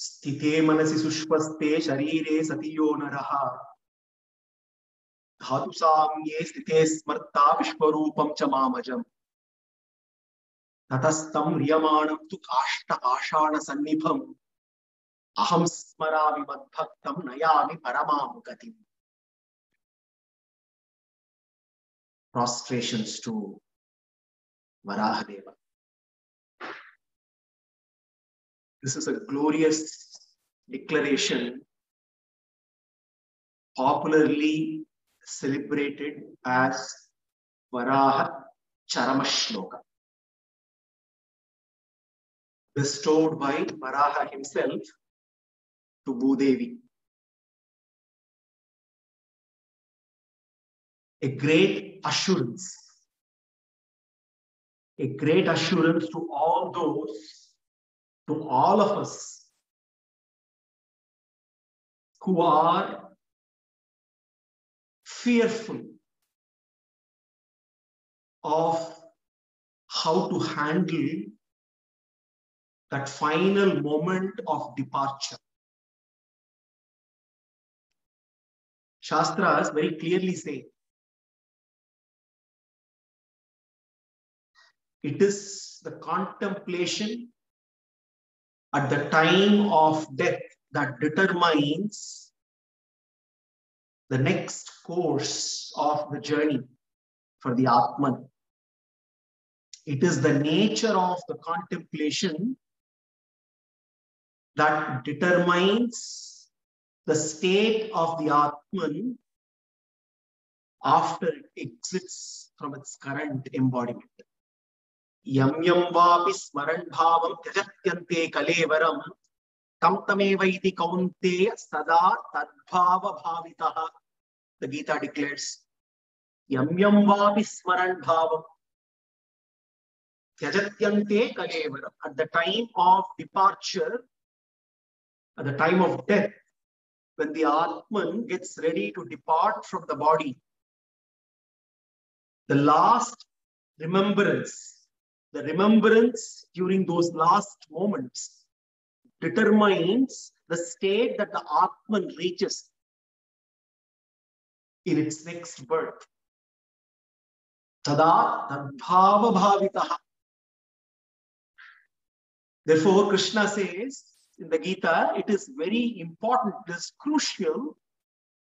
स्थिते मनसि सुष्वस्ते शरीरे सतियो नरः धातु साम्ये स्थिते स्मर्ता विश्वरूपं च मामजम् ततस्तं म्रियमाणं तु काष्ठ पाषाण सन्निभम् अहं स्मरामि मद्भक्तं नयामि परमां गतिम्. Prostrations to Varahadeva. This is a glorious declaration, popularly celebrated as Varaha Charamashloka, bestowed by Varaha himself to Bhudevi. A great assurance to all those, to all of us who are fearful of how to handle that final moment of departure. Shastras very clearly say it is the contemplation at the time of death that determines the next course of the journey for the Atman. It is the nature of the contemplation that determines the state of the Atman after it exits from its current embodiment. Yam yam vapi smaran bhavam tyajatyante kalevaram tam tamevaiti kaunteya sada tadbhava bhavitaha. The Gita declares, Yam yam vapi smaran bhavam tyajatyante kalevaram. At the time of departure, at the time of death, when the Atman gets ready to depart from the body, the last remembrance, the remembrance during those last moments determines the state that the Atman reaches in its next birth. Tada tadbhava bhavitaha. Therefore, Krishna says in the Gita, it is very important, it is crucial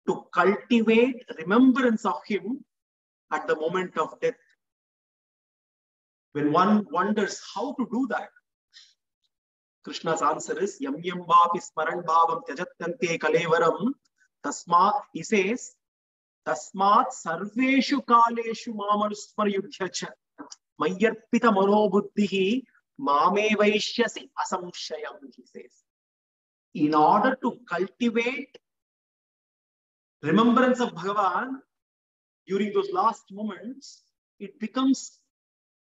to cultivate remembrance of him at the moment of death. When one wonders how to do that, Krishna's answer is Yam yam vapi smaran bhavam tyajatyante kalevaram tasmat. He says, Tasmat sarveshu kaleshu mamanusmaryudhyacha mayyarpita manobuddhihi mame vaishyasi asamshayam. He says, in order to cultivate remembrance of Bhagavan during those last moments, it becomes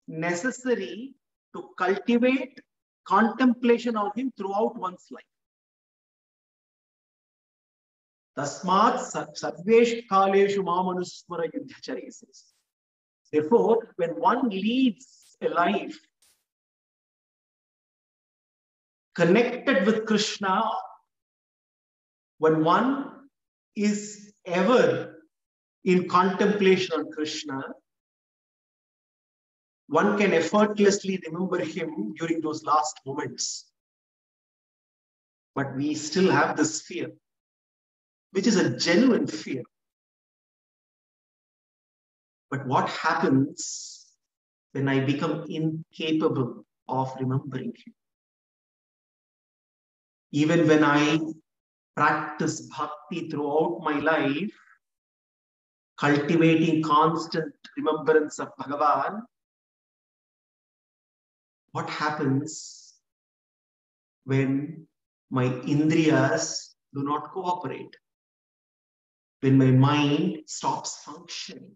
necessary to cultivate contemplation of him throughout one's life. Tasmat sarveshu kaleshu mamanusmara yudhyachari says. Therefore, when one leads a life connected with Krishna, when one is ever in contemplation on Krishna, one can effortlessly remember him during those last moments. But we still have this fear, which is a genuine fear. But what happens when I become incapable of remembering him? Even when I practice bhakti throughout my life, cultivating constant remembrance of Bhagavan, what happens when my indriyas do not cooperate? When my mind stops functioning?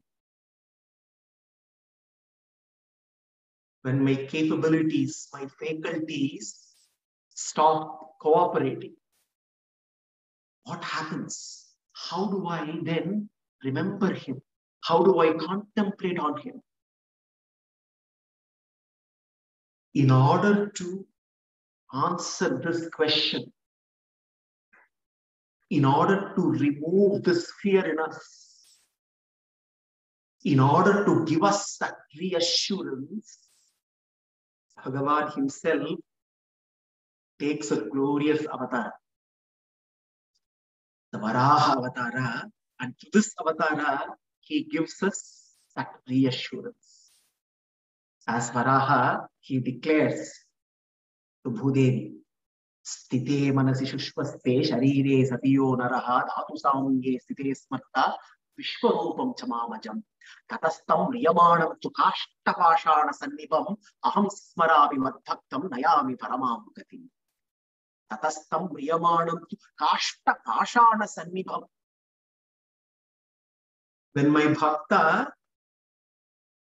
When my capabilities, my faculties stop cooperating? What happens? How do I then remember him? How do I contemplate on him? In order to answer this question, in order to remove this fear in us, in order to give us that reassurance, Bhagavan himself takes a glorious avatar, the Varaha Avatara, and to this Avatara, he gives us that reassurance. As Varaha, he declares to Bhudevi, Stite manasi shushvaste sharire satiyo naraha dhatu saunge stite smarta vishwarupam chamamajam tatastam riyamanam tu kashtapashana sannibam aham smaravi madbhaktam nayami paramam gatim. Tatastam riyamanam tu kashtapashana sannibam. When my bhakta,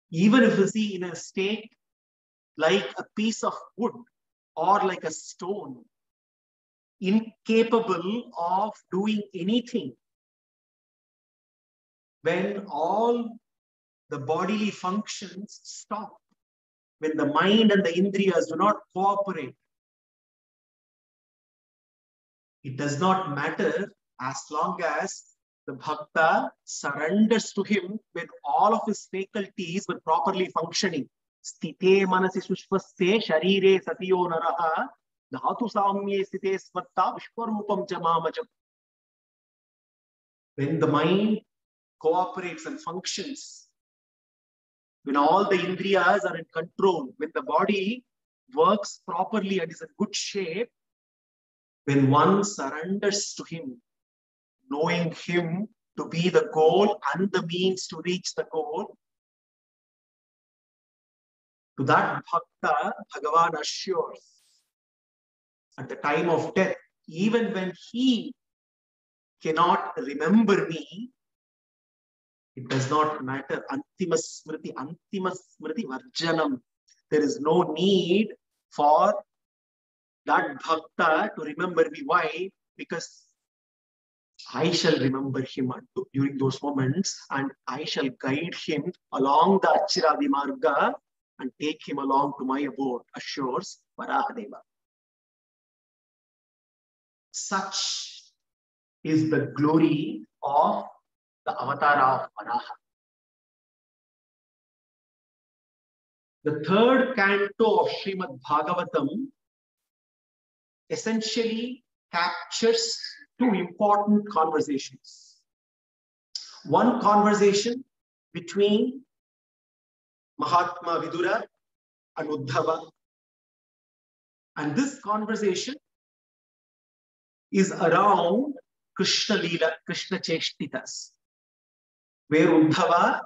even if is he in a state like a piece of wood or like a stone, incapable of doing anything, when all the bodily functions stop, when the mind and the indriyas do not cooperate, it does not matter as long as the bhakta surrenders to him with all of his faculties were properly functioning. Stite manasi sushvaste sharire satiyo naraha dhatu saumye stite smarta vishwarupam chamamajam. When the mind cooperates and functions, when all the indriyas are in control, when the body works properly and is in good shape, when one surrenders to him, knowing him to be the goal and the means to reach the goal, to that bhakta, Bhagavan assures at the time of death, even when he cannot remember me, it does not matter. Antima smriti varjanam. There is no need for that bhakta to remember me. Why? Because I shall remember him during those moments, and I shall guide him along the Achiradi Marga and take him along to my abode, assures Varahadeva. Such is the glory of the Avatara of Varaha. The third canto of Srimad Bhagavatam essentially captures two important conversations. One conversation between Mahatma Vidura and Uddhava. And this conversation is around Krishna Leela, Krishna Cheshtitas, where Uddhava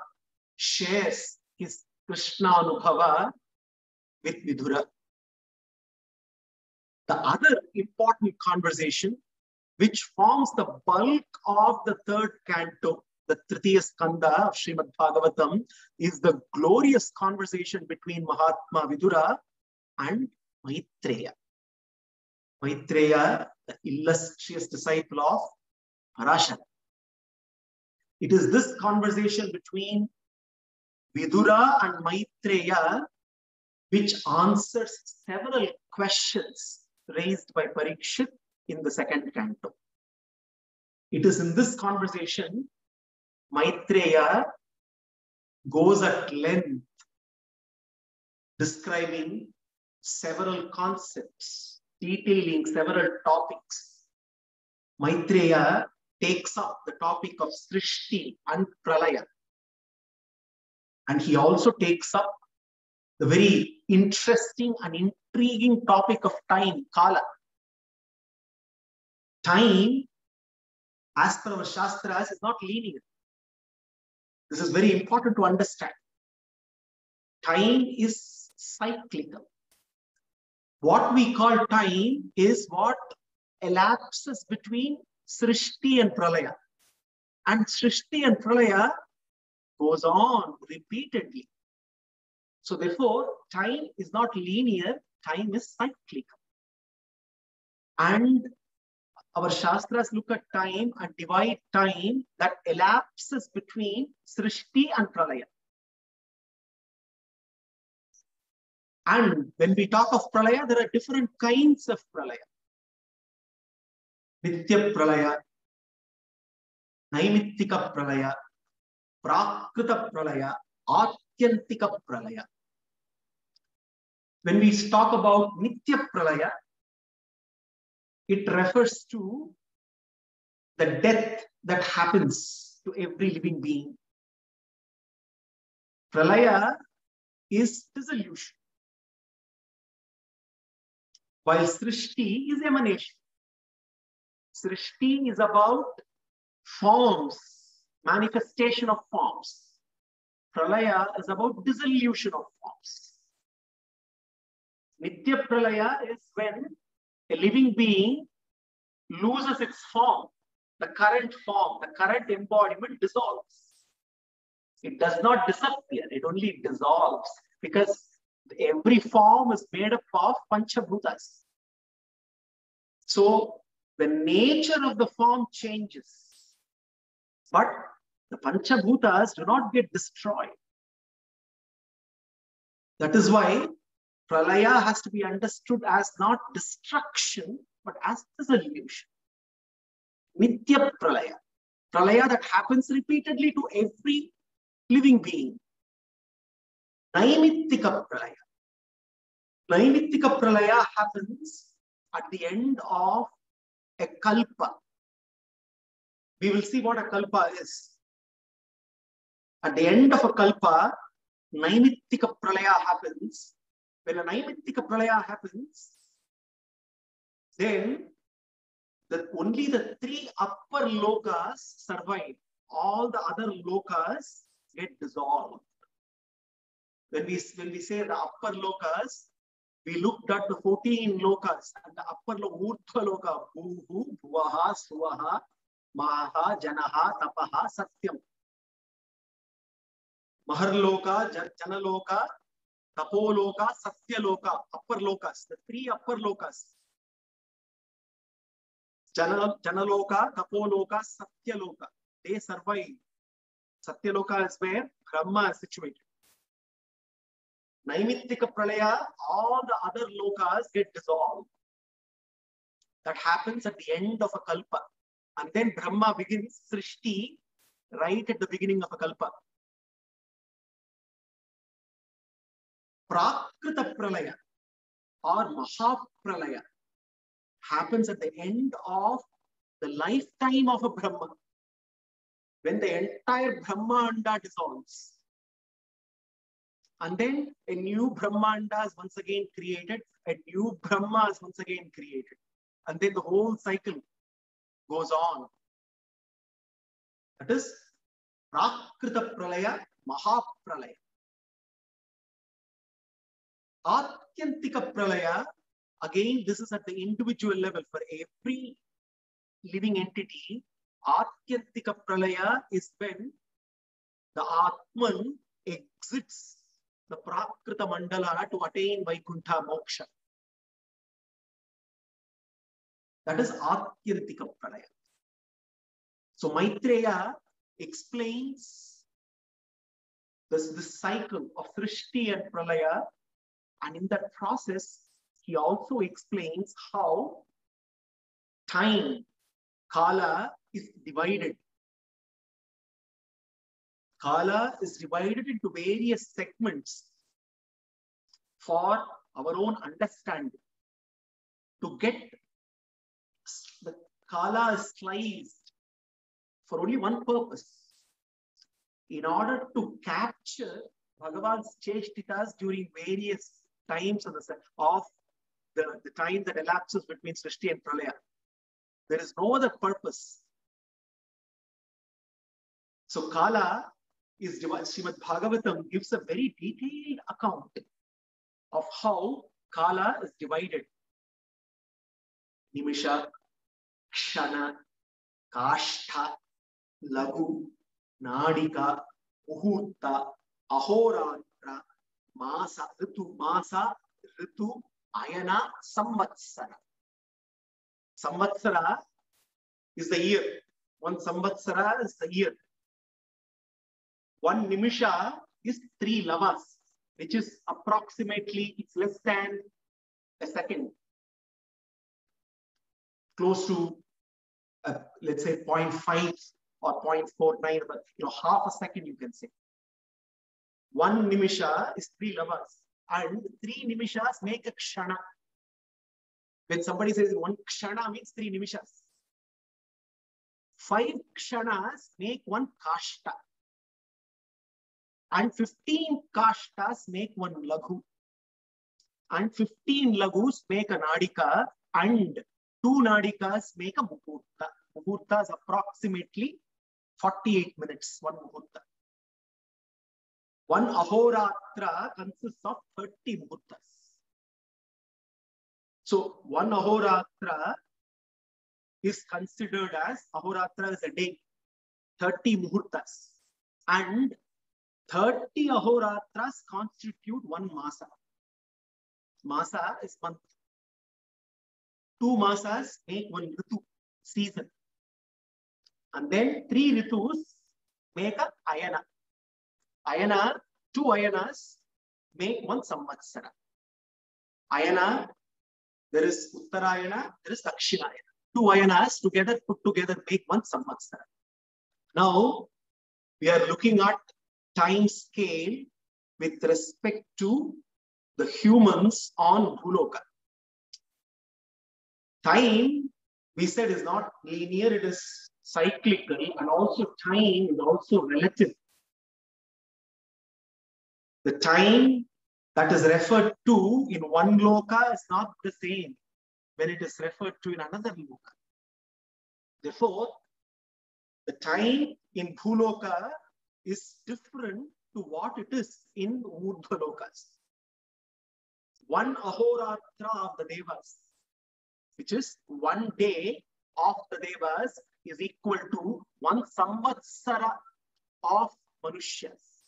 shares his Krishna Anubhava with Vidura. The other important conversation, which forms the bulk of the third canto, the Tritiya Skanda of Srimad Bhagavatam, is the glorious conversation between Mahatma Vidura and Maitreya. Maitreya, the illustrious disciple of Parashara. It is this conversation between Vidura and Maitreya which answers several questions raised by Parikshit in the second canto. It is in this conversation Maitreya goes at length describing several concepts, detailing several topics. Maitreya takes up the topic of Srishti and Pralaya. And he also takes up the very interesting and intriguing topic of time, Kala. Time, as per our Shastras, is not linear. This is very important to understand. Time is cyclical. What we call time is what elapses between Srishti and Pralaya. And Srishti and Pralaya goes on repeatedly. So therefore, time is not linear, time is cyclical. And our Shastras look at time and divide time that elapses between Srishti and Pralaya. And when we talk of Pralaya, there are different kinds of Pralaya. Nitya Pralaya, Naimittika pralaya, prakrita pralaya, atyantika pralaya. When we talk about nitya pralaya, it refers to the death that happens to every living being. Pralaya is dissolution, while Srishti is emanation. Srishti is about forms, manifestation of forms. Pralaya is about dissolution of forms. Nitya Pralaya is when a living being loses its form, the current embodiment dissolves. It does not disappear, it only dissolves, because every form is made up of Panchabhutas. So the nature of the form changes, but the Panchabhutas do not get destroyed. That is why Pralaya has to be understood as not destruction, but as dissolution. Nitya Pralaya. Pralaya that happens repeatedly to every living being. Naimittika Pralaya. Naimittika Pralaya happens at the end of a kalpa. We will see what a kalpa is. At the end of a kalpa, Naimittika Pralaya happens. When a Naimittika Pralaya happens, then only the 3 upper lokas survive. All the other lokas get dissolved. When we say the upper lokas, we looked at the 14 lokas, and the upper urdhva loka, bhuhu, bhuvaha, suvaha, maha, janaha, tapaha, satyam. Maharloka, janaloka, tapoloka, satyaloka, upper lokas, the 3 upper lokas. Janaloka, tapoloka, satyaloka, they survive. Satyaloka is where Brahma is situated. Naimittika Pralaya, all the other lokas get dissolved. That happens at the end of a kalpa. And then Brahma begins Srishti right at the beginning of a kalpa. Prakrita Pralaya or Mahapralaya happens at the end of the lifetime of a Brahma. When the entire Brahmanda dissolves. And then a new Brahmanda is once again created, a new Brahma is once again created. And then the whole cycle goes on. That is Prakrita Pralaya, Mahapralaya. Atyantika Pralaya, again, this is at the individual level for every living entity. Atyantika Pralaya is when the Atman exits the Prakrita Mandala to attain Vaikuntha Moksha. That is Atyantika Pralaya. So Maitreya explains this cycle of Srishti and Pralaya, and in that process, he also explains how time, Kala, is divided. Kala is divided into various segments for our own understanding. To get the Kala is sliced for only one purpose. In order to capture Bhagavan's Cheshtitas during various times of the time that elapses between Srishti and Pralaya. There is no other purpose. So Kala is divided. Srimad Bhagavatam gives a very detailed account of how Kala is divided. Nimisha, Kshana, Kashtha, Lagu, Nadika, Muhurta, Ahoratra, Masa, Ritu, Ayana, Samvatsara. Samvatsara is the year. One Samvatsara is the year. One Nimisha is 3 lavas, which is approximately, it's less than a second. Close to, let's say 0.5 or 0.49, but half a second you can say. 1 nimisha is 3 lavas, and 3 nimishas make a kshana. When somebody says 1 kshana means 3 nimishas. 5 kshanas make 1 kashta. And 15 kashtas make 1 laghu. And 15 laghus make a nadika, and 2 nadikas make a muhurta. Muhurta is approximately 48 minutes, 1 muhurta. 1 ahoratra consists of 30 muhurtas. So 1 ahoratra is considered as, ahoratra is a day, 30 muhurtas. And 30 ahoratras constitute 1 masa. Masa is month. 2 masas make 1 ritu, season. And then 3 ritus make a ayana. Ayana, 2 ayanas make 1 samvatsara. Ayana, there is Uttarayana, there is Dakshinayana. 2 ayanas together, put together, make 1 samvatsara. Now, we are looking at time scale with respect to the humans on Bhuloka. Time, we said, is not linear, it is cyclical, and also time is also relative. The time that is referred to in one loka is not the same when it is referred to in another loka. Therefore, the time in Bhuloka is different to what it is in Urdhva lokas. 1 ahoratra of the devas, which is 1 day of the devas, is equal to 1 samvatsara of manushas.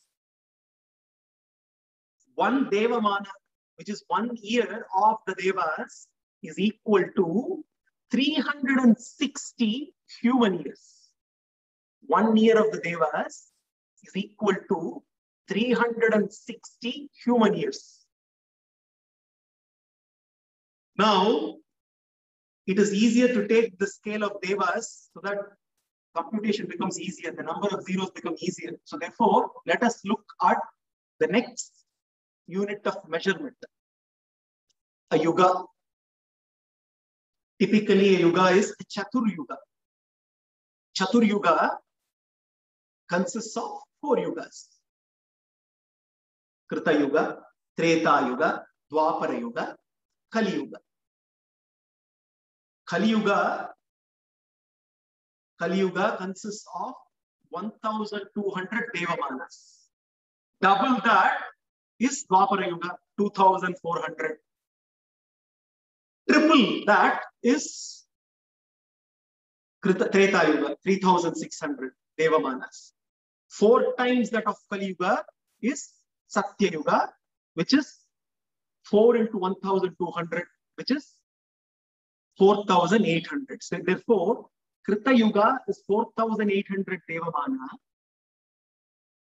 1 devamana, which is 1 year of the devas, is equal to 360 human years. 1 year of the devas is equal to 360 human years. Now, it is easier to take the scale of devas so that computation becomes easier. The number of zeros become easier. So therefore, let us look at the next unit of measurement. A yuga. Typically, a yuga is a chatur yuga. Chatur yuga consists of 4 yugas. Krita yuga, Treta yuga, Dwapara yuga, Kali yuga. Kali yuga consists of 1,200 devamanas. Double that is Dwapara yuga, 2,400. Triple that is Treta yuga, 3,600 devamanas. 4 times that of Kali yuga is Satya yuga, which is 4 into 1,200, which is 4,800. So therefore, Krita yuga is 4,800 devamana.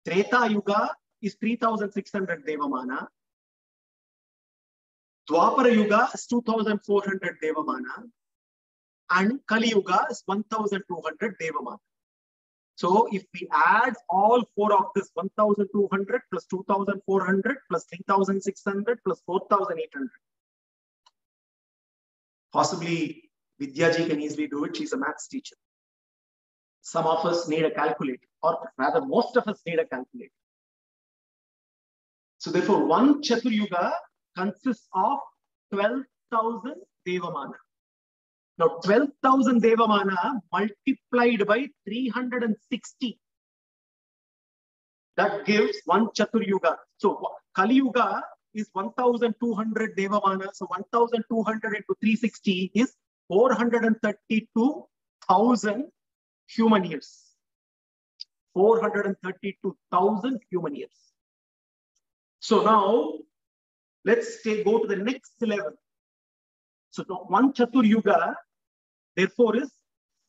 Treta yuga is 3,600 devamana. Dwapara yuga is 2,400 devamana. And Kali yuga is 1,200 devamana. So if we add all 4 of this, 1,200 plus 2,400 plus 3,600 plus 4,800. Possibly Vidyaji can easily do it. She's a maths teacher. Some of us need a calculator, or rather most of us need a calculator. So therefore, 1 Chatur Yuga consists of 12,000 Devamana. Now 12,000 Devamana multiplied by 360. That gives 1 Chatur Yuga. So Kali Yuga is 1,200 Devamana. So 1,200 into 360 is 432,000 human years. 432,000 human years. So now let's go to the next level. So 1 Chatur Yuga therefore is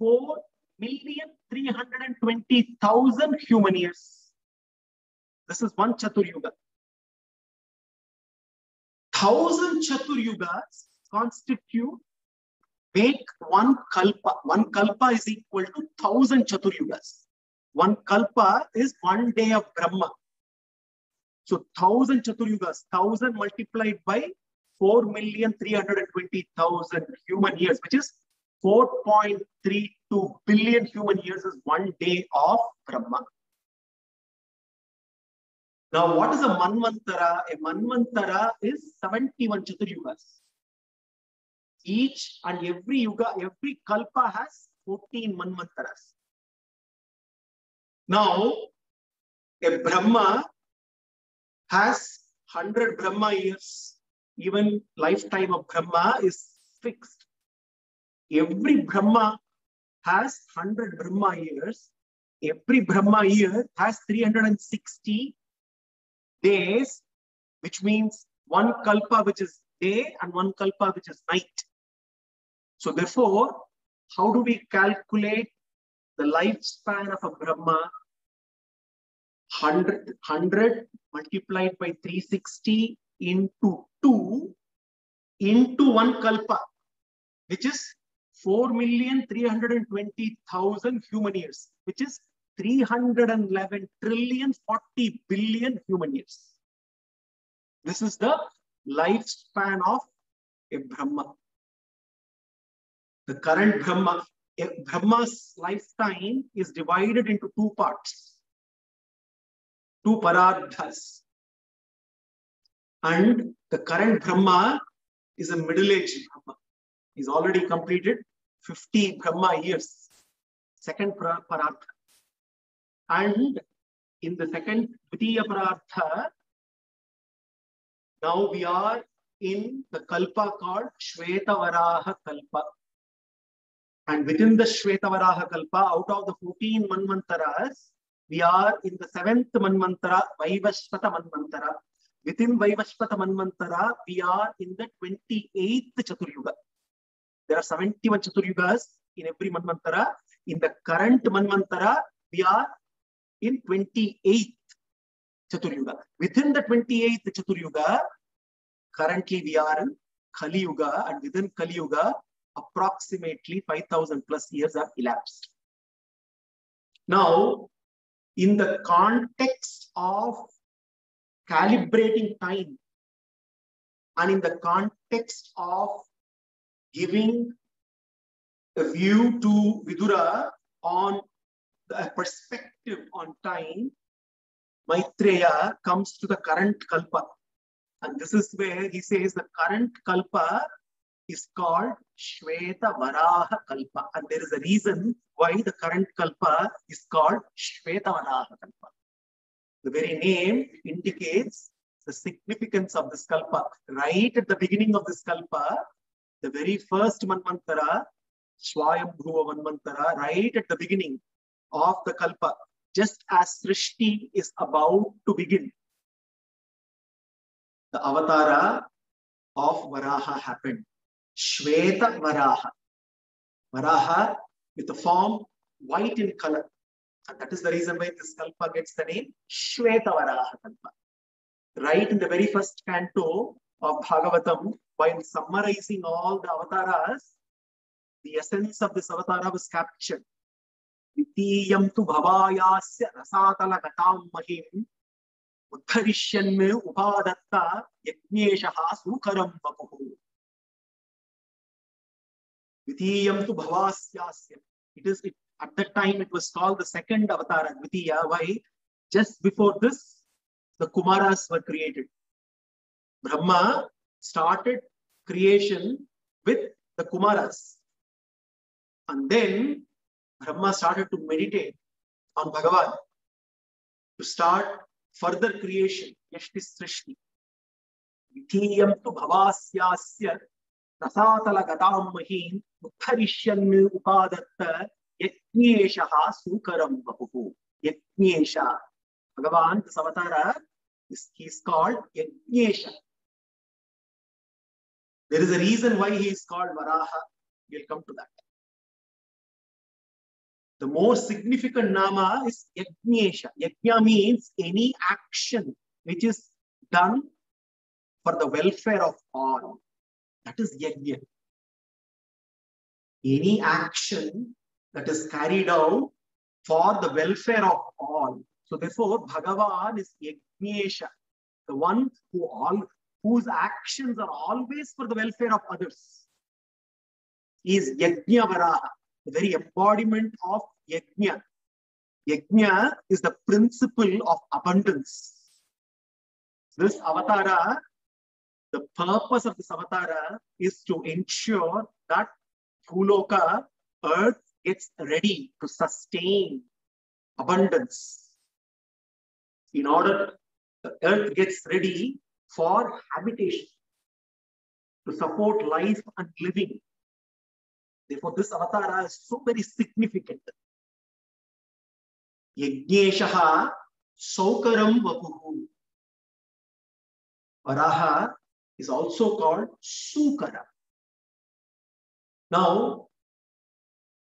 4,320,000 human years. This is 1 Chatur Yuga. 1,000 Chatur Yugas constitute make one kalpa. One kalpa is equal to 1,000 Chaturyugas. One kalpa is 1 day of Brahma. So 1,000 Chaturyugas, 1,000 multiplied by 4,320,000 human years, which is 4.32 billion human years is 1 day of Brahma. Now, what is a Manvantara? A Manvantara is 71 Chaturyugas. Each and every yuga, every kalpa has 14 Manvantaras. Now, a Brahma has 100 Brahma years. Even lifetime of Brahma is fixed. Every Brahma has 100 Brahma years. Every Brahma year has 360 days, which means one kalpa which is day and one kalpa which is night. So therefore, how do we calculate the lifespan of a Brahma? 100 multiplied by 360 into 2 into one kalpa, which is 4,320,000 human years, which is 311 trillion 40 billion human years. This is the lifespan of a Brahma. The current Brahma, Brahma's lifetime is divided into two parts, two parardhas. And the current Brahma is a middle-aged Brahma. He's already completed 50 Brahma years, second parardha. And in the second Dvitiya parardha, now we are in the kalpa called Shvetavaraha kalpa. And within the Shvetavaraha kalpa, out of the 14 Manvantaras, we are in the 7th Manvantara, Vaivashvata Manvantara. Within Vaivashvata Manvantara, we are in the 28th Chaturyuga. There are 71 Chaturyugas in every Manvantara. In the current Manvantara, we are in 28th Chaturyuga. Within the 28th Chaturyuga, currently we are in Kali Yuga, and within Kali Yuga, approximately 5,000 plus years have elapsed. Now, in the context of calibrating time and in the context of giving a view to Vidura on a perspective on time, Maitreya comes to the current kalpa. And this is where he says the current kalpa is called Shvetavaraha kalpa. And there is a reason why the current kalpa is called Shvetavaraha kalpa. The very name indicates the significance of this kalpa. Right at the beginning of this kalpa, the very first Manvantara, Swayambhuva Manvantara, right at the beginning of the kalpa, just as Srishti is about to begin, the avatara of Varaha happened. Shveta Varaha. Varaha with the form white in color. And that is the reason why this kalpa gets the name Shveta Varaha kalpa. Right in the very first canto of Bhagavatam, while summarizing all the avatars, the essence of this avatara was captured. Vitiyam tu bhavayasya rasatala gatam mahim uddharishyanme upadatta yajneshaha sukaram vapuhu. Vitiyam tu bhavasyasya. At that time it was called the second avatara, Dvitiya. Why? Just before this, the Kumaras were created. Brahma started creation with the Kumaras. And then Brahma started to meditate on Bhagavan to start further creation. Yashti Srishti. Vitiyam tu bhavasyasya rasatala gatam mahim uddharishyan upadatta yajneshaha sukaram vapuhu. Yajnesha. Bhagavan, this avatara, he is called Yajnesha. There is a reason why he is called Varaha. We'll come to that. The most significant nama is Yajnesha. Yajna means any action which is done for the welfare of all. That is Yajna. any action that is carried out for the welfare of all. So therefore, Bhagavan is Yajnesha, the one whose actions are always for the welfare of others. He is Yajna Varaha, the very embodiment of Yajna. Yajna is the principle of abundance. This avatara, the purpose of this avatara is to ensure that Bhuloka, earth, gets ready to sustain abundance. In order, the earth gets ready for habitation, to support life and living. Therefore, this avatara is so very significant. Yajneshaha Saukaram Vapuhu. Varaha is also called Sukara. Now,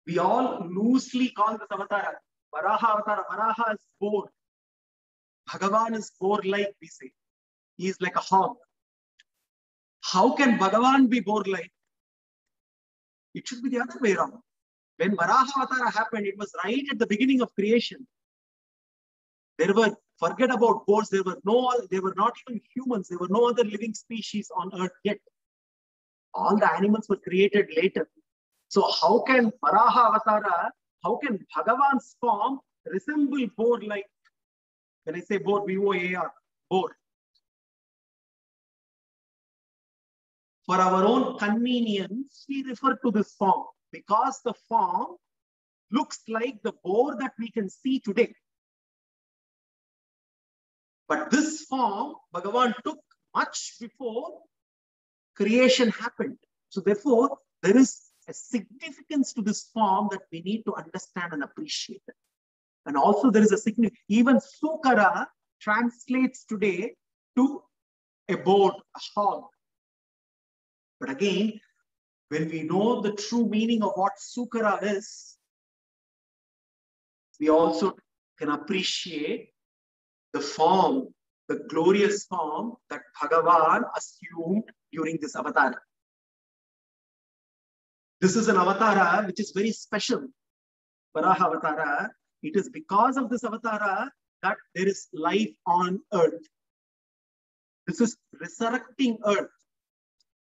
we all loosely call this avatara Varaha avatara. Varaha is boar. Bhagavan is boar-like, we say. He is like a hog. How can Bhagavan be boar-like? It should be the other way around. When Varaha avatara happened, it was right at the beginning of creation. There were, forget about boars, they were not even humans. There were no other living species on earth yet. All the animals were created later. So how can Varaha avatara, how can Bhagavan's form resemble boar-like? When I say boar, B-O-A-R, boar. For our own convenience, we refer to this form because the form looks like the boar that we can see today. But this form, Bhagavan took much before creation happened. So therefore, there is a significance to this form that we need to understand and appreciate. And also there is a significance. Even Sukara translates today to a boar, a hog. But again, when we know the true meaning of what Sukara is, we also can appreciate the form, the glorious form that Bhagavan assumed during this avatar. This is an avatara which is very special. Varaha avatara. It is because of this avatara that there is life on earth. This is resurrecting earth.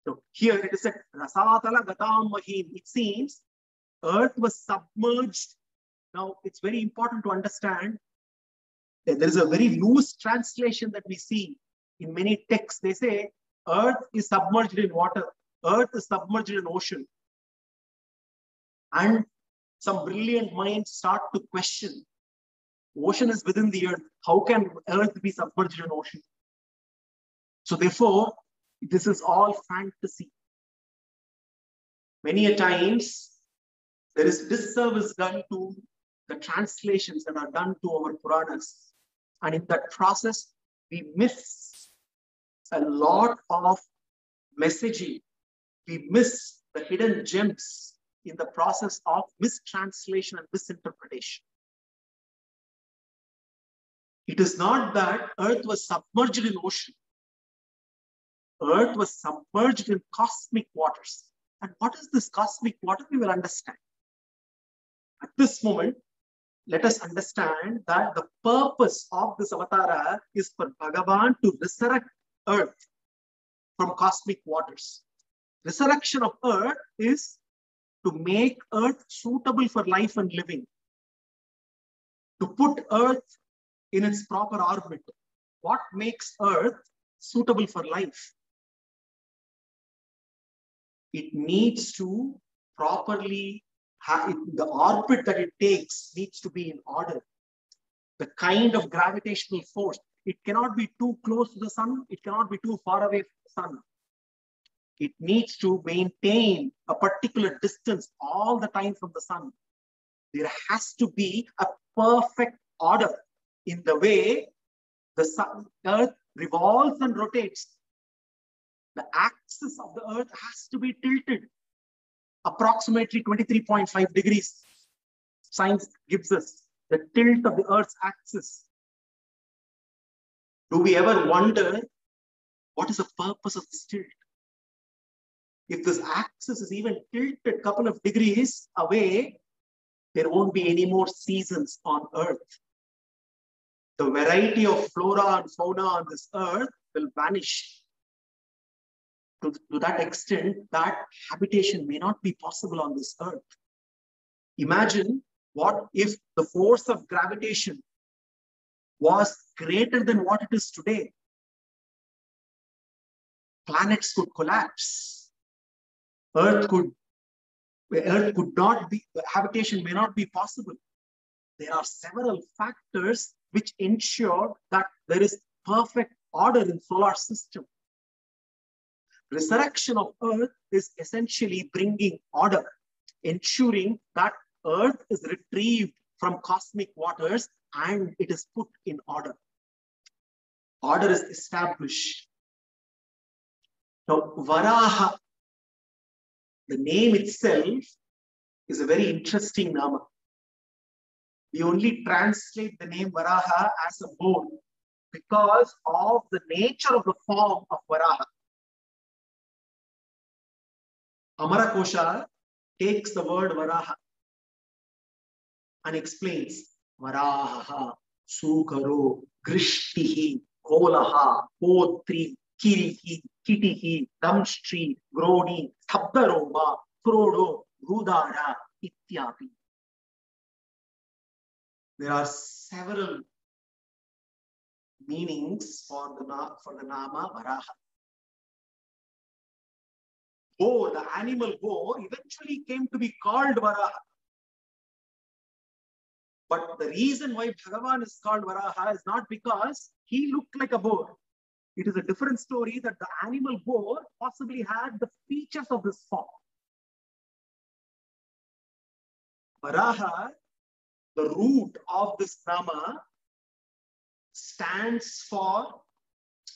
So here it is said, Rasatala Gatam Mahim. It seems earth was submerged. Now it's very important to understand that there is a very loose translation that we see in many texts. They say earth is submerged in water. Earth is submerged in ocean. And some brilliant minds start to question. Ocean is within the earth. How can earth be submerged in ocean? So therefore, this is all fantasy. Many a times, there is disservice done to the translations that are done to our Puranas. And in that process, we miss a lot of messaging. We miss the hidden gems in the process of mistranslation and misinterpretation. It is not that earth was submerged in ocean. Earth was submerged in cosmic waters. And what is this cosmic water? We will understand. At this moment, let us understand that the purpose of this avatara is for Bhagavan to resurrect earth from cosmic waters. Resurrection of earth is to make earth suitable for life and living. To put earth in its proper orbit. What makes earth suitable for life? It needs to properly have the orbit that it takes needs to be in order. The kind of gravitational force. It cannot be too close to the sun. It cannot be too far away from the sun. It needs to maintain a particular distance all the time from the sun. There has to be a perfect order in the way the sun, earth revolves and rotates. The axis of the earth has to be tilted approximately 23.5 degrees. Science gives us the tilt of the earth's axis. Do we ever wonder what is the purpose of this tilt? If this axis is even tilted a couple of degrees away, there won't be any more seasons on Earth. The variety of flora and fauna on this Earth will vanish to that extent that habitation may not be possible on this Earth. Imagine what if the force of gravitation was greater than what it is today. Planets could collapse. Earth could not be, habitation may not be possible. There are several factors which ensure that there is perfect order in solar system. Resurrection of Earth is essentially bringing order, ensuring that Earth is retrieved from cosmic waters and it is put in order. Order is established. Now, Varaha, the name itself is a very interesting nama. We only translate the name Varaha as a boar because of the nature of the form of Varaha. Amarakosha takes the word Varaha and explains Varaha, Sukaro, Grishtihi, Kolaha, Potri, Kirihi, Kitihi, Damstri, Grodi, Thabdaroma, Krodo, Gudara, Ityapi. There are several meanings for the nama Varaha. Boar, the animal boar, eventually came to be called Varaha. But the reason why Bhagavan is called Varaha is not because he looked like a boar. It is a different story that the animal boar possibly had the features of this form. Varaha, the root of this nama, stands for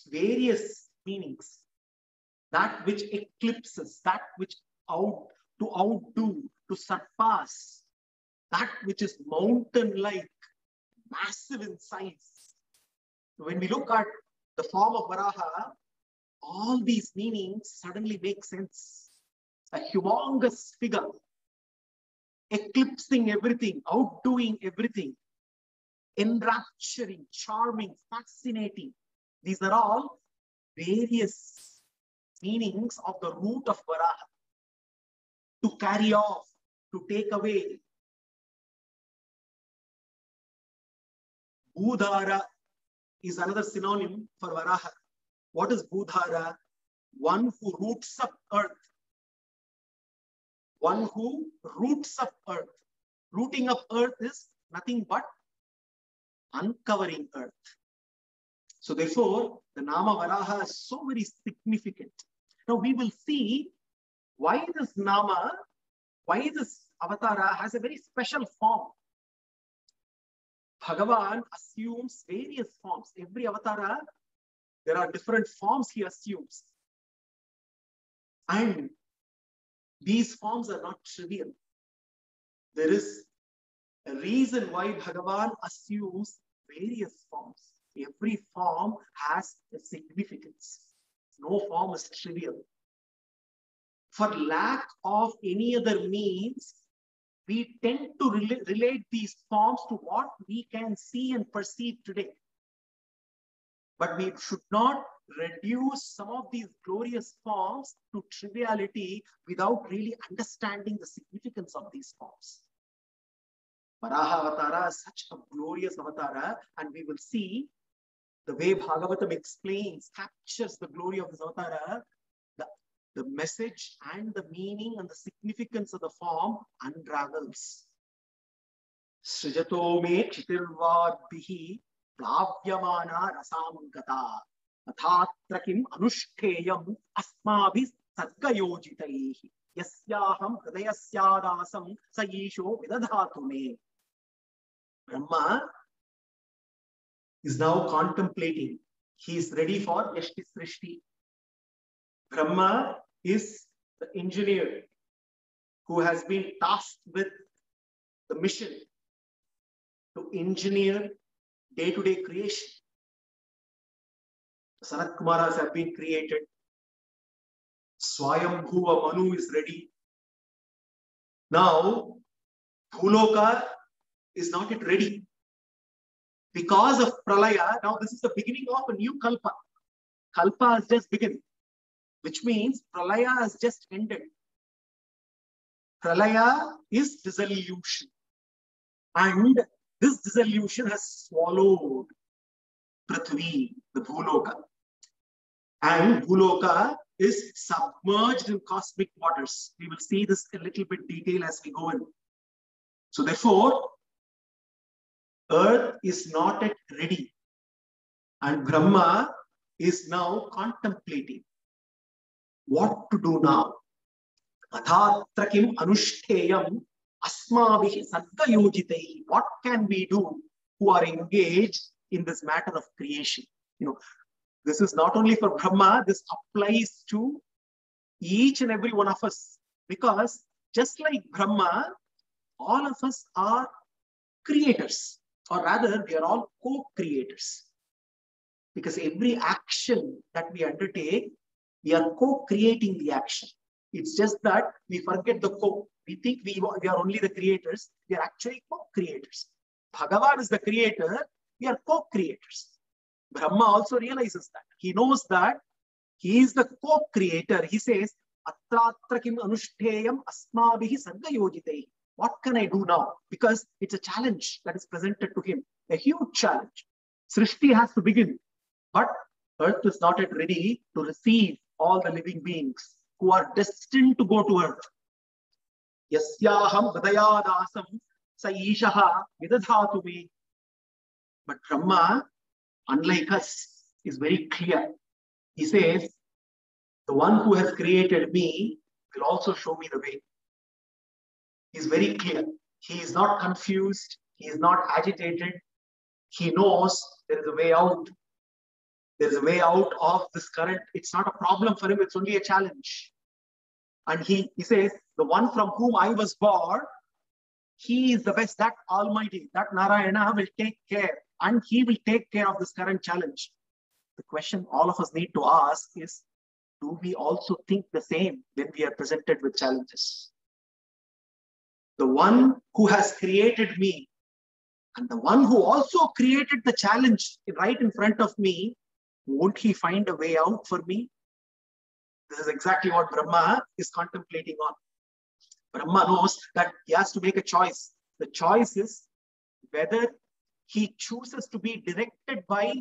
various meanings. That which eclipses, that which outdo, to surpass, that which is mountain-like, massive in size. When we look at the form of Varaha, all these meanings suddenly make sense. A humongous figure, eclipsing everything, outdoing everything, enrapturing, charming, fascinating. These are all various meanings of the root of Varaha. To carry off, to take away. Budhara is another synonym for Varaha. What is Budhara? One who roots up earth. One who roots up earth. Rooting up earth is nothing but uncovering earth. So therefore, the Nama Varaha is so very significant. Now we will see why this Nama, why this Avatara has a very special form. Bhagavan assumes various forms. Every Avatara, there are different forms he assumes. And these forms are not trivial. There is a reason why Bhagavan assumes various forms. Every form has a significance. No form is trivial. For lack of any other means, we tend to relate these forms to what we can see and perceive today. But we should not reduce some of these glorious forms to triviality without really understanding the significance of these forms. Varaha Avatara is such a glorious Avatara, and we will see the way Bhagavatam explains, captures the glory of this Avatara, the message and the meaning and the significance of the form unravels. Srijato me chitirvadbihi plavyamana rasamgata athatra kim anushteyam asmabhi sargayojitaihi yasyaham hridayasyadasam sayisho vidadhatu me. Brahma is now contemplating. He is ready for Yashti Srishti. Brahma is the engineer who has been tasked with the mission to engineer day-to-day creation. The Sanat Kumaras have been created. Swayambhuva Manu is ready. Now, Bhuloka is not yet ready. Because of Pralaya, now this is the beginning of a new Kalpa. Kalpa has just begun, which means Pralaya has just ended. Pralaya is dissolution. And this dissolution has swallowed Prithvi, the Bhuloka. And Bhuloka is submerged in cosmic waters. We will see this in a little bit detail as we go in. So therefore, Earth is not yet ready. And Brahma is now contemplating what to do now. Athatra kim anushteyam asmavihi sadgayojitaihi. What can we do who are engaged in this matter of creation? You know, this is not only for Brahma, this applies to each and every one of us. Because just like Brahma, all of us are creators. Or rather, we are all co-creators. Because every action that we undertake, we are co-creating the action. It's just that we forget the co. We think we are only the creators. We are actually co-creators. Bhagavan is the creator. We are co-creators. Brahma also realizes that. He knows that he is the co-creator. He says, Atratra kim anushteyam asmabihi sargayojitaihi. What can I do now? Because it's a challenge that is presented to him. A huge challenge. Srishti has to begin. But Earth is not yet ready to receive all the living beings who are destined to go to Earth. Yasyaham hridayadasam sa ishaha vidadhatu me. But Brahma, unlike us, is very clear. He says, the one who has created me will also show me the way. He is very clear. He is not confused. He is not agitated. He knows there is a way out. There is a way out of this current. It's not a problem for him. It's only a challenge. And he says, the one from whom I was born, he is the best. That Almighty, that Narayana will take care. And he will take care of this current challenge. The question all of us need to ask is, do we also think the same when we are presented with challenges? The one who has created me and the one who also created the challenge right in front of me, won't he find a way out for me? This is exactly what Brahma is contemplating on. Brahma knows that he has to make a choice. The choice is whether he chooses to be directed by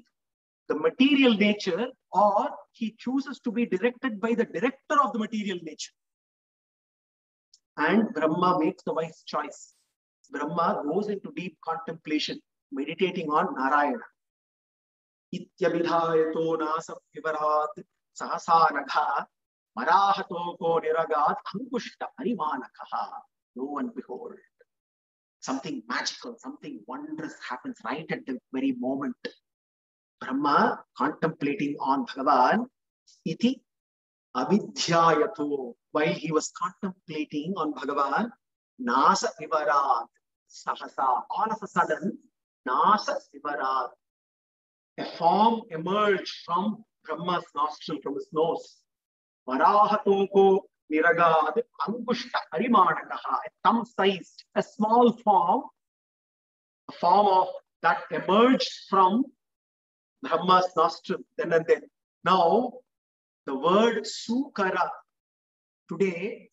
the material nature or he chooses to be directed by the director of the material nature. And Brahma makes the wise choice. Brahma goes into deep contemplation, meditating on Narayana. Ityabidhayato nasa vivarat sahasanagha marahato ko niragat ankushta parimanakaha. Lo and behold, something magical, something wondrous happens right at the very moment. Brahma contemplating on Bhagavan, iti avidhyayato, while he was contemplating on Bhagavan, nasa vivarat sahasa, all of a sudden, nasa vivarat, a form emerged from Brahma's nostril, from his nose. Varahatoko niragad angushta arimanakaha, a thumb-sized, a small form, a form of that emerged from Brahma's nostril then and then. Now, the word Sukara, today,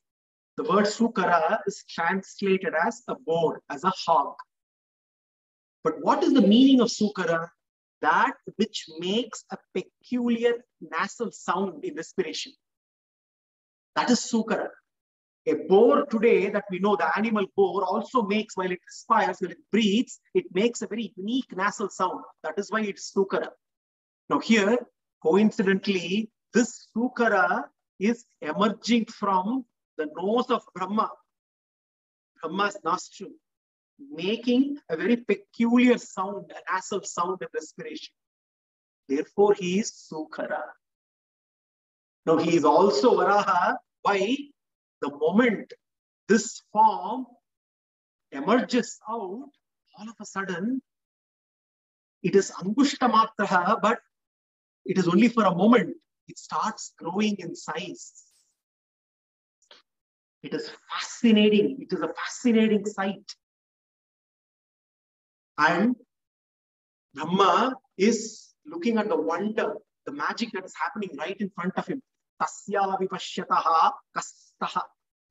the word Sukara is translated as a boar, as a hog. But what is the meaning of Sukara? That which makes a peculiar nasal sound in respiration. That is Sukara. A boar today that we know, the animal boar, also makes, while it respires, when it breathes, it makes a very unique nasal sound. That is why it's Sukara. Now here, coincidentally, this Sukara is emerging from the nose of Brahma, Brahma's nostril, making a very peculiar sound, a nasal sound in respiration. Therefore, he is Sukara. Now, he is also Varaha. Why? The moment this form emerges out, all of a sudden, it is Angushta Matraha, but it is only for a moment. It starts growing in size. It is fascinating. It is a fascinating sight. And Brahma is looking at the wonder, the magic that is happening right in front of him. Tasya vipashyataha kastaha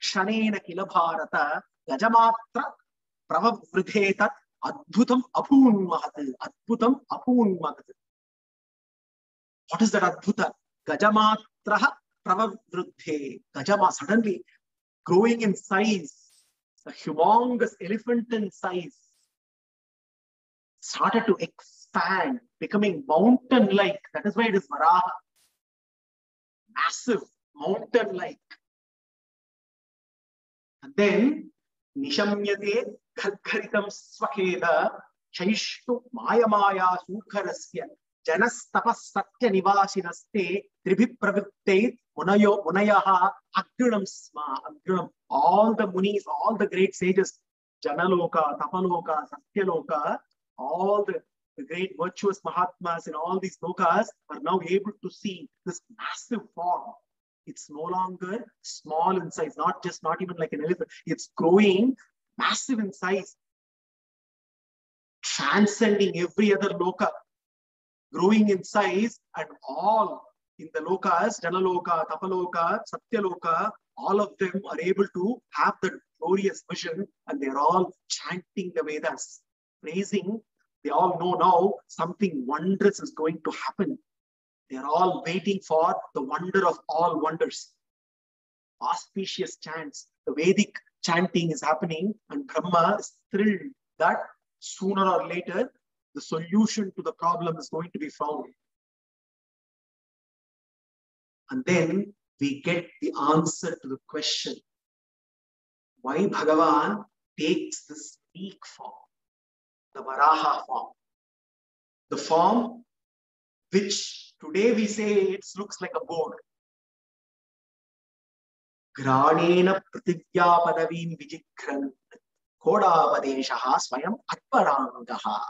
kshanena kila bharata gajamatra pravavridhetat adbhutam apunmahat. Adbhutam apunmahat. What is that adbhuta? Gajamatraha pravavridhe. Gajama suddenly growing in size, a humongous elephant in size, started to expand, becoming mountain-like. That is why it is Varaha. Massive, mountain-like. And then, Nishamyate Gargaritam Swakeda Shaishtu Mayamaya Sukharasya Janastapas Satya Nivasinaste Tribhipravritte Munayaha Agrinam Sma. Agrinam. All the munis, all the great sages, Janaloka, Tapaloka, Satyaloka, all the great virtuous Mahatmas in all these lokas are now able to see this massive form. It's no longer small in size, not even like an elephant. It's growing massive in size, transcending every other loka, growing in size, and all in the lokas, Janaloka, Tapaloka, Satyaloka, all of them are able to have that glorious vision, and they're all chanting the Vedas, praising. They all know now something wondrous is going to happen. They're all waiting for the wonder of all wonders. Auspicious chants, the Vedic chanting is happening, and Brahma is thrilled that sooner or later the solution to the problem is going to be found. And then we get the answer to the question why Bhagavan takes this weak form, the Varaha form, the form which today we say it looks like a boar. Granena prativya padavim vijikran kodavadeshaha swayam atparangaha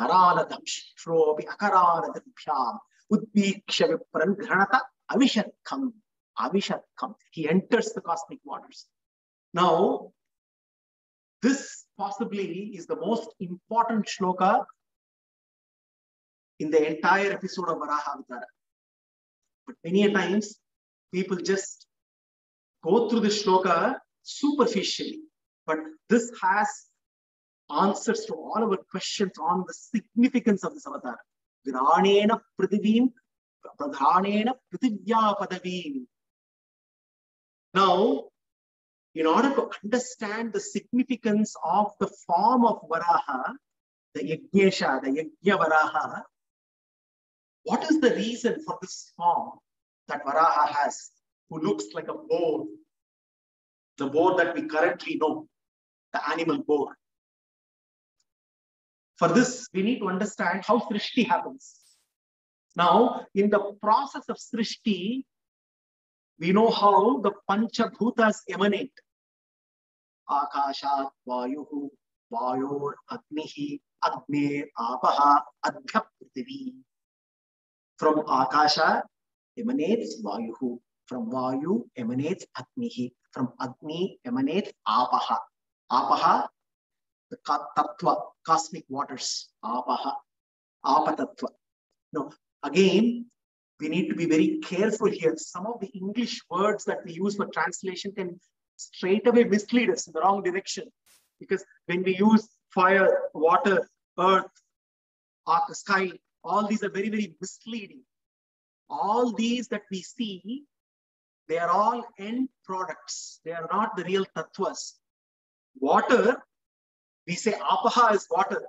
karanadam shrobi akaranadabhyam udviksha vipran granata avishatkam. Avishatkam. He enters the cosmic waters. Now, this possibly is the most important shloka in the entire episode of Varaha Avitara. But many times, people just go through the shloka superficially. But this has answers to all our questions on the significance of this avatar. Granena prativim, pradhanena prativya padavim. Now, in order to understand the significance of the form of Varaha, the Yajnesha, the Yajna Varaha, what is the reason for this form that Varaha has, who looks like a boar, the boar that we currently know, the animal boar? For this, we need to understand how Srishti happens. Now, in the process of Srishti, we know how the Panchabhutas emanate. Akashat Vayuhu, Vayor Agnihi, Agner Apaha, Adhya Prithvi. From Akasha emanates Vayuhu. From Vayu emanates Agnihi. From Agni emanates Apaha. Apaha, the Tattva, cosmic waters. Apaha, Apatattva. Now, again, we need to be very careful here. Some of the English words that we use for translation can straight away mislead us in the wrong direction. Because when we use fire, water, earth, sky, all these are very, very misleading. All these that we see, they are all end products. They are not the real tattvas. Water, we say apaha is water.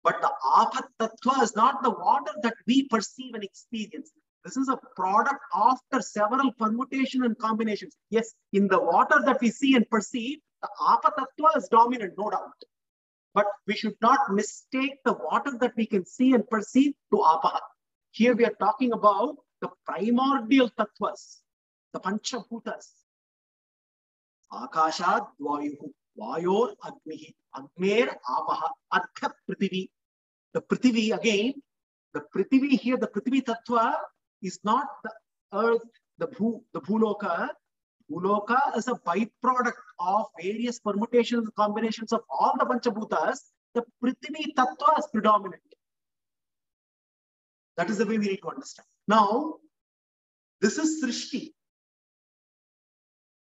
But the apat tattva is not the water that we perceive and experience. This is a product after several permutation and combinations. Yes, in the water that we see and perceive, the apat tattva is dominant, no doubt. But we should not mistake the water that we can see and perceive to apaha. Here we are talking about the primordial tattvas, the panchabhutas. Akashat Vayuhu, Vayor Agnihi, Agner Apaha, Adhya Prithvi. The Prithvi again, the Prithvi here, the Prithvi tattva is not the earth, the Bhuloka. Bhuloka is a byproduct of various permutations and combinations of all the Panchabhutas. The Prithvi Tattva is predominant. That is the way we need to understand. Now, this is Srishti.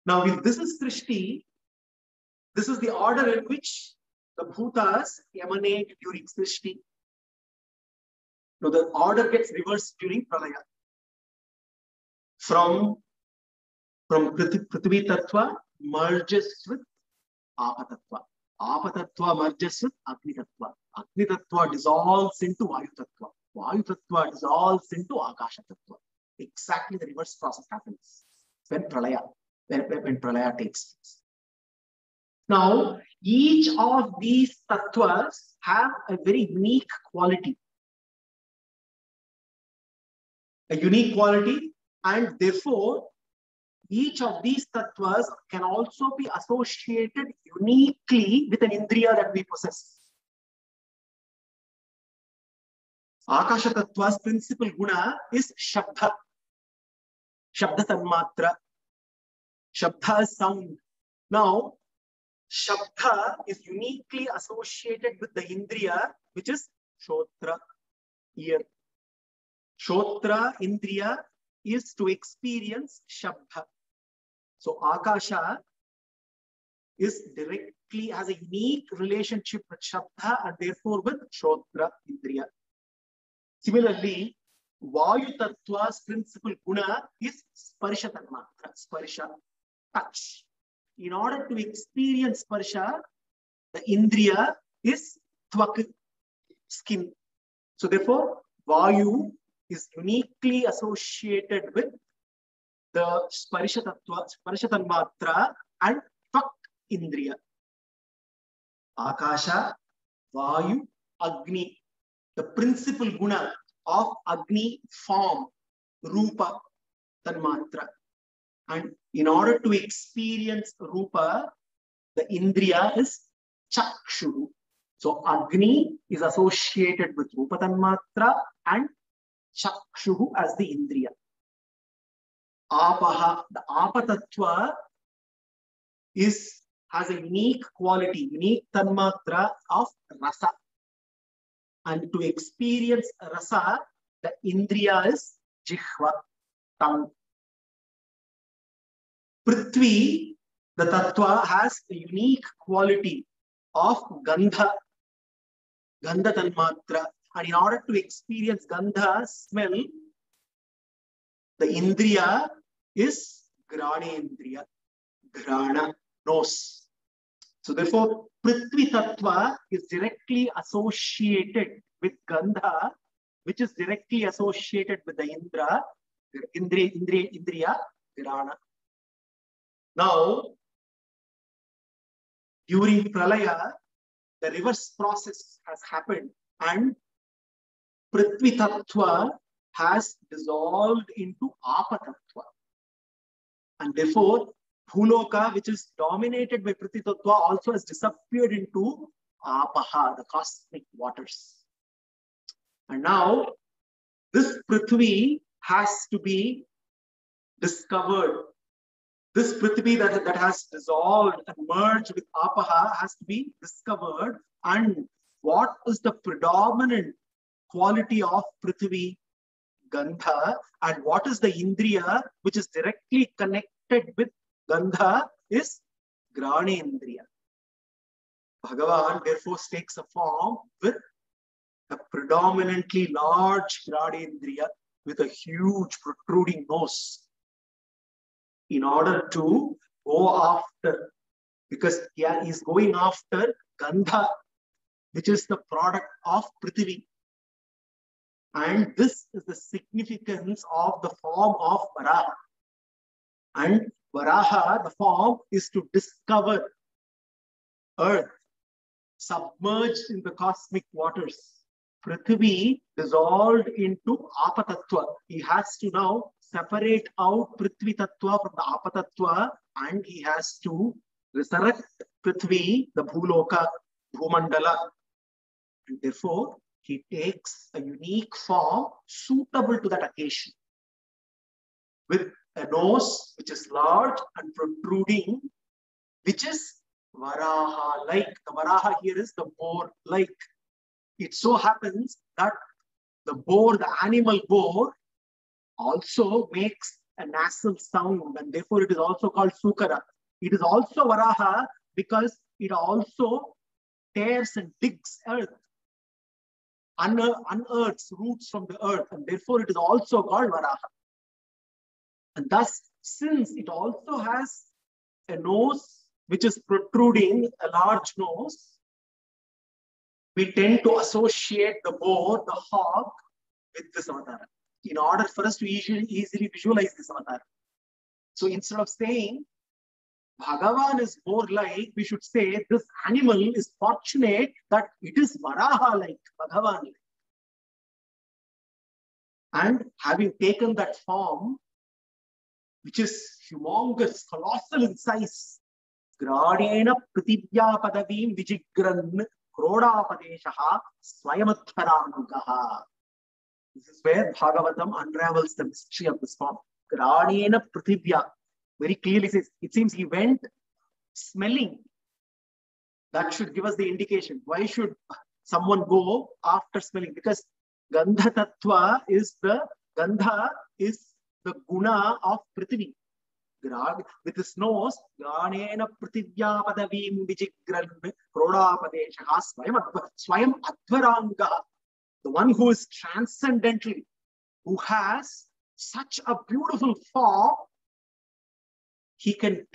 Now, if this is Srishti, this is the order in which the Bhutas emanate during Srishti. Now, the order gets reversed during Pralaya. From Prithvi Tattva merges with Apatattva. Apatattva merges with Agni Tattva. Agni Tattva dissolves into Vayu Tattva. Vayu Tattva dissolves into Akasha Tattva. Exactly the reverse process happens when Pralaya takes place. Now, each of these tattvas have a very unique quality. A unique quality, and therefore, each of these tattvas can also be associated uniquely with an indriya that we possess. Akasha Tattva's principal guna is Shabda. Shabda Tanmatra. Shabda is sound. Now, Shabda is uniquely associated with the indriya, which is Shotra, ear. Shotra, indriya, is to experience Shabda. So, Akasha is directly, has a unique relationship with Shabda and therefore with Shotra, indriya. Similarly, Vayu Tattva's principal guna is Sparsha Tanmatra, Sparsha, touch. In order to experience Sparsha, the indriya is Tvak, skin. So therefore, Vayu is uniquely associated with the Sparsha Tattva, Sparsha Tanmatra and Tvak indriya. Akasha, Vayu, Agni. The principal guna of Agni form, Rupa, Tanmatra. And in order to experience Rupa, the indriya is Chakshu. So Agni is associated with Rupa Tanmatra and Chakshu as the indriya. Apaha, the Apatattva has a unique quality, unique Tanmatra of Rasa. And to experience Rasa, the indriya is Jihva, tongue. Prithvi, the Tattva, has a unique quality of Gandha, Gandha Tanmatra. And in order to experience Gandha, smell, the indriya is Granendriya, Grana, nose. So therefore, Prithvi Tattva is directly associated with Gandha, which is directly associated with the Indriya, Grana. Now, during Pralaya, the reverse process has happened and Prithvi Tattva has dissolved into Apatattva. And therefore, Bhuloka, which is dominated by Prithvi Tattva, also has disappeared into Apaha, the cosmic waters. And now, this Prithvi has to be discovered. This Prithvi that has dissolved and merged with Apaha has to be discovered. And what is the predominant quality of Prithvi? Gandha. And what is the Indriya which is directly connected with Gandha is Granendriya. Bhagavan therefore takes a form with a predominantly large Granendriya with a huge protruding nose in order to go after, because he is going after Gandha, which is the product of Prithvi. And this is the significance of the form of Varaha. And Varaha, the form, is to discover earth submerged in the cosmic waters. Prithvi dissolved into Apatattva. He has to now separate out Prithvi Tattva from the Apatattva, and he has to resurrect Prithvi, the Bhuloka, Bhumandala. And therefore, he takes a unique form suitable to that occasion. With a nose which is large and protruding, which is Varaha-like. The Varaha here is the boar-like. It so happens that the boar, the animal boar, also makes a nasal sound, and therefore it is also called Sukara. It is also Varaha because it also tears and digs earth, unearths roots from the earth, and therefore it is also called Varaha. And thus, since it also has a nose which is protruding, a large nose, we tend to associate the boar, the hog, with this avatar, in order for us to easily visualize this avatar. So instead of saying Bhagavan is boar-like, we should say this animal is fortunate that it is Varaha-like, Bhagavan-like. And having taken that form, which is humongous, colossal in size, Gradena Pritibhya Padavim Vijigran Krodapadeshaha Swayamattharangaha. This is where Bhagavatam unravels the mystery of this form. Gradena Pritibhya. Very clearly says, it seems he went smelling. That should give us the indication. Why should someone go after smelling? Because Gandha Tattva is the guna of Prithvi. With his nose, Ganena Prithivya Padavim Vijigran Krodapadeshaha Swayam Advaranga. The one who is transcendental, who has such a beautiful form, he can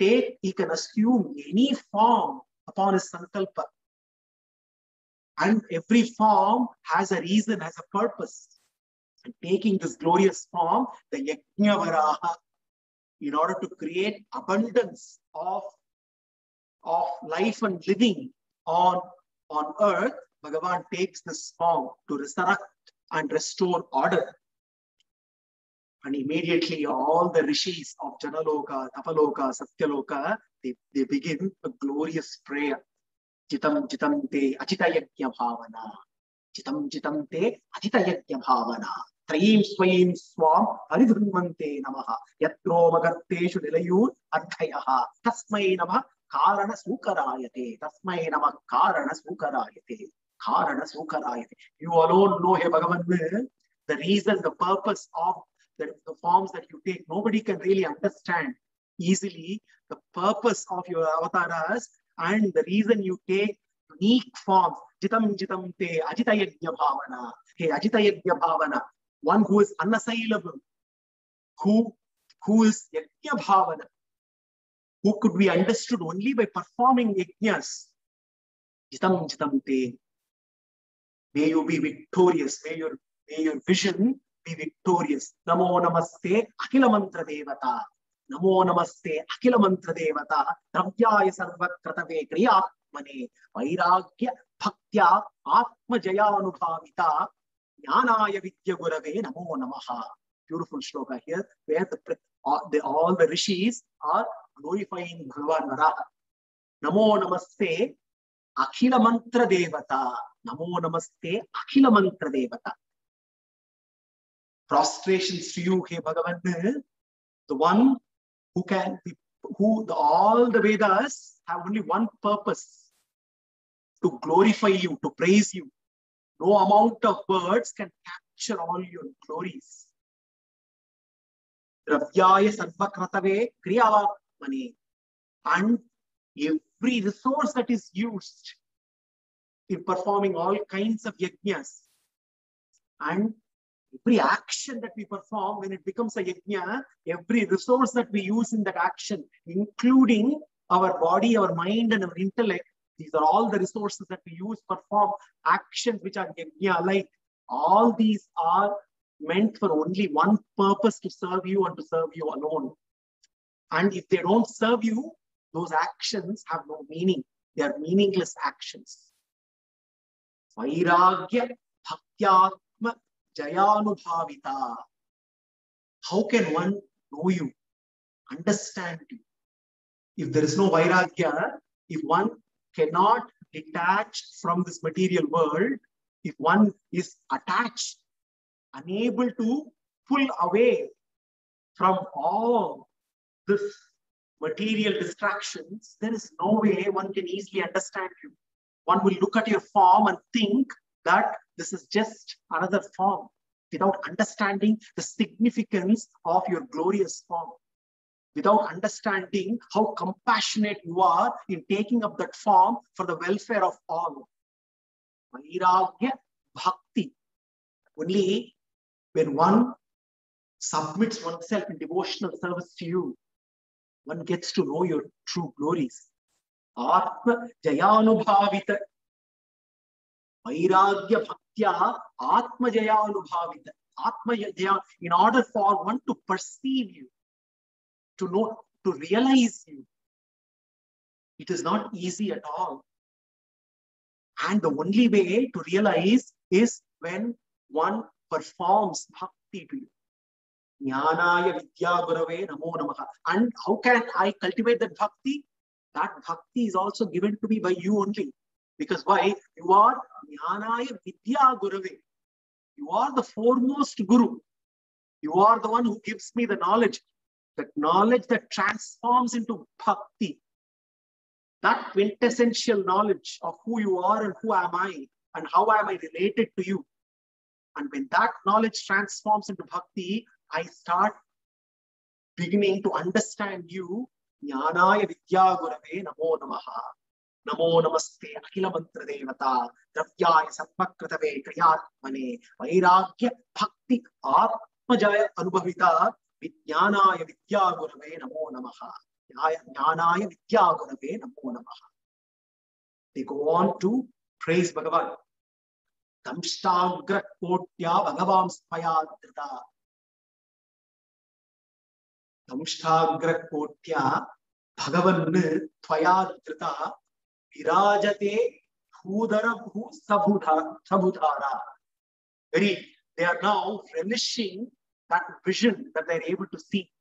assume any form upon his sankalpa. And every form has a reason, has a purpose. And taking this glorious form, the Yajna Varaha, in order to create abundance of life and living on earth, Bhagavan takes this form to resurrect and restore order. And immediately all the rishis of Janaloka, Tapaloka, Satyaloka, they begin a glorious prayer. Chitam chitam te achitayajya bhavana. Chitam chitam te achitayajya bhavana. Trayim swayim swam haridhunmante namaha. Yatro magarteshu nilayur adhayaha. Tasmai namah karana sukarayate. Tasmai namah karana sukarayate. Karana sukarayate. You alone know, hey Bhagavan, the reason, the purpose of the forms that you take. Nobody can really understand easily the purpose of your avatars and the reason you take unique forms. Jitam jitam te ajitayajna bhavana. Hey, ajitayajna bhavana. One who is unassailable, who is yajna bhavana, who could be understood only by performing yajnas. Jitam jitam te. May you be victorious. May your vision be victorious. Namo namaste Akhila Mantra Devata. Namo namaste Akhila Mantra Devata. Dravyaya Sarvakratave Kriyatmane. Vairagya Bhaktya Atma Jayanubhavita. Jnanaya Vidya Gurave Namo Namaha. Beautiful shloka here, where all the rishis are glorifying Bhagavan Varaha. Namo namaste Akhila Mantra Devata. Namo namaste Akhila Mantra Devata. Prostrations to you, hey Bhagavan, the one who can be, all the Vedas have only one purpose: to glorify you, to praise you. No amount of words can capture all your glories. Dravyaya Sarvakratave Kriyatmane. And every resource that is used in performing all kinds of yajnas, and every action that we perform, when it becomes a yajna, every resource that we use in that action, including our body, our mind, and our intellect, these are all the resources that we use to perform actions which are yajna-like. All these are meant for only one purpose: to serve you and to serve you alone. And if they don't serve you, those actions have no meaning. They are meaningless actions. Vairagya Bhaktyatma Jayanubhavita. How can one know you, understand you? If there is no Vairagya, if one cannot detach from this material world, if one is attached, unable to pull away from all this material distractions, there is no way one can easily understand you. One will look at your form and think that this is just another form without understanding the significance of your glorious form, without understanding how compassionate you are in taking up that form for the welfare of all. Vairagya bhakti. Only when one submits oneself in devotional service to you, one gets to know your true glories. Atma jayanubhavita. Vairagya bhaktya atma jayanubhavita. Atma jaya, in order for one to perceive you, to know, to realize you, it is not easy at all. And the only way to realize is when one performs bhakti to you. Jnanaya vidya gurave namo namaha. And how can I cultivate that bhakti? That bhakti is also given to me by you only. Because why? You are Jnanaya vidya gurave. You are the foremost guru. You are the one who gives me the knowledge. That knowledge that transforms into bhakti. That quintessential knowledge of who you are and who am I and how am I related to you. And when that knowledge transforms into bhakti, I start beginning to understand you. Jnanaya vidya gurave namo namaha. Namo namaste akhila mantra devata. Dravyaya sattva-kritave kriyatmane. Vairagya bhakti atmajaya anubhavita. Vijnanaya vidya gurave namo namaha. Jnanaya vidya gurave namo namaha. They go on to praise Bhagavan. Damshtagra kotya bhagavam spayadrita. Damshtagra kotya bhagavan tvayadrita virajate bhudara bhu sabhudhara. They are now relishing that vision that they are able to see.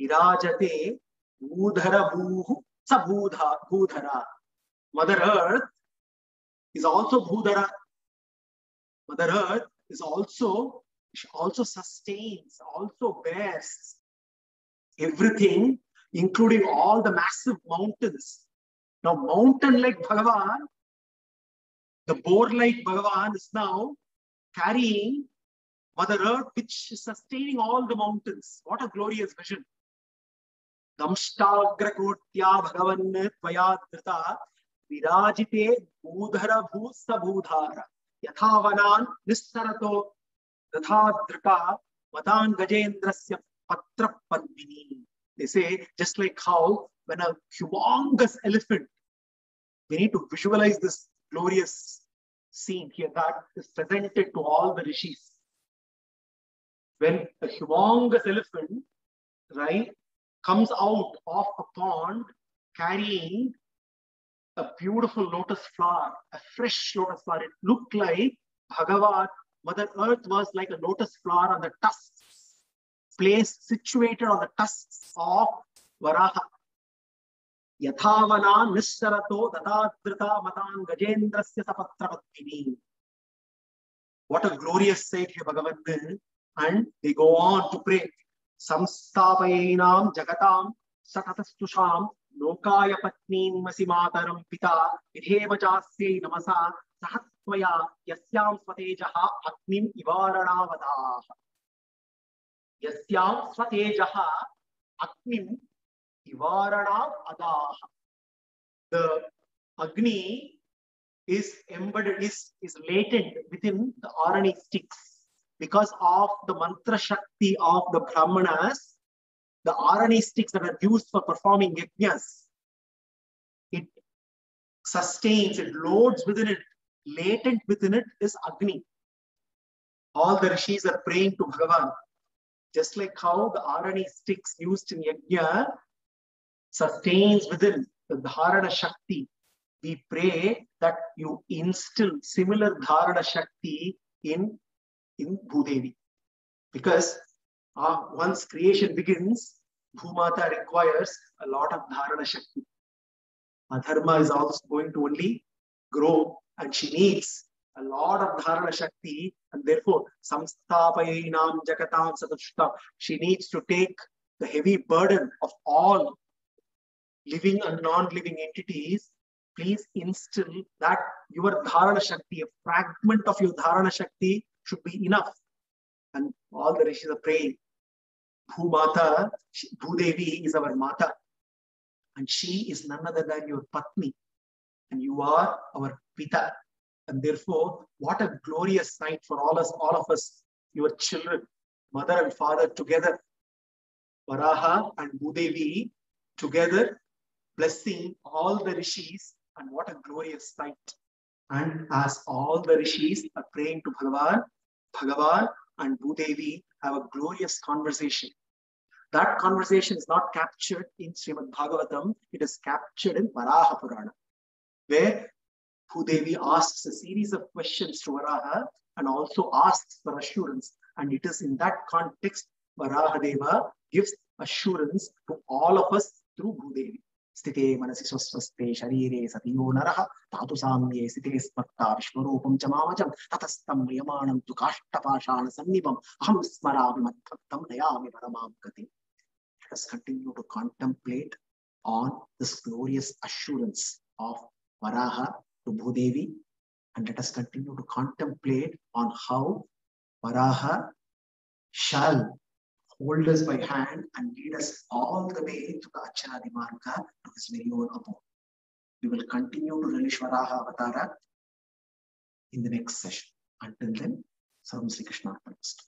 Virajate bhudara bhu sabhudhara. Mother Earth is also bhudara. Mother Earth is also sustains, also bears everything, including all the massive mountains. Now, mountain like Bhagavan, the boar like Bhagavan is now carrying Mother Earth, which is sustaining all the mountains. What a glorious vision. Damshtagra kotya bhagavan tvayadrita virajite bhudhara bhusabhudhara yathavanan nissarato rathadrita matan gajendrasya patra padmini. They say, just like how when a humongous elephant, we need to visualize this glorious scene here that is presented to all the rishis. When a humongous elephant, right, comes out of a pond carrying a beautiful lotus flower, a fresh lotus flower. It looked like Bhagavan, Mother Earth was like a lotus flower on the tusks, placed, situated on the tusks of Varaha. Yathavana nissarato dadadrita matan gajendrasya sapatrapatini. What a glorious sight here Bhagavan did. And they go on to pray. Samstapayenam jagatam satatastusham lokaya patnim masimataram pita idheva jasye namasa sahatvaya yasyam swatejaha agnim ivaranavadaha. Yasyam swatejaha agnim ivaranavadaha. The Agni is embedded, is latent within the Arani sticks. Because of the mantra shakti of the Brahmanas, the Arani sticks that are used for performing yajnas, it sustains, it loads within it, latent within it is Agni. All the rishis are praying to Bhagavan. Just like how the Arani sticks used in yajna sustains within the Dharana Shakti, we pray that you instill similar Dharana Shakti in Bhudevi. Because once creation begins, Bhumata requires a lot of Dharana Shakti. Adharma is also going to only grow and she needs a lot of dharana shakti, and therefore samsthapayainam jagatam satushta. She needs to take the heavy burden of all living and non-living entities. Please instill that your dharana shakti, a fragment of your dharana shakti, should be enough. And all the rishis are praying. Bhumata, Bhudevi is our mata, and she is none other than your patni, and you are our pita. And therefore, what a glorious sight for all of us, your children, mother and father together, Varaha and Bhudevi together, blessing all the rishis, and what a glorious sight. And as all the rishis are praying to Bhagavan and Bhudevi have a glorious conversation. That conversation is not captured in Srimad Bhagavatam, it is captured in Varaha Purana, where Bhudevi asks a series of questions to Varaha and also asks for assurance. And it is in that context Varaha Deva gives assurance to all of us through Bhudevi. Sthite manasi swasvaste sharire satiyo naraha tatu samye sthite smarta vishwarupam chamamajam tatastam riyamanam tu kashtapashana sannibam aham smaravi mattham dayami paramam gati. Let us continue to contemplate on this glorious assurance of Varaha to Bhudevi, and let us continue to contemplate on how Varaha shall hold us by hand and lead us all the way to the Acharadi Marga, to his very own abode. We will continue to relish Varaha Avatara in the next session. Until then, Sarvam Sri Krishna Arpanamastu.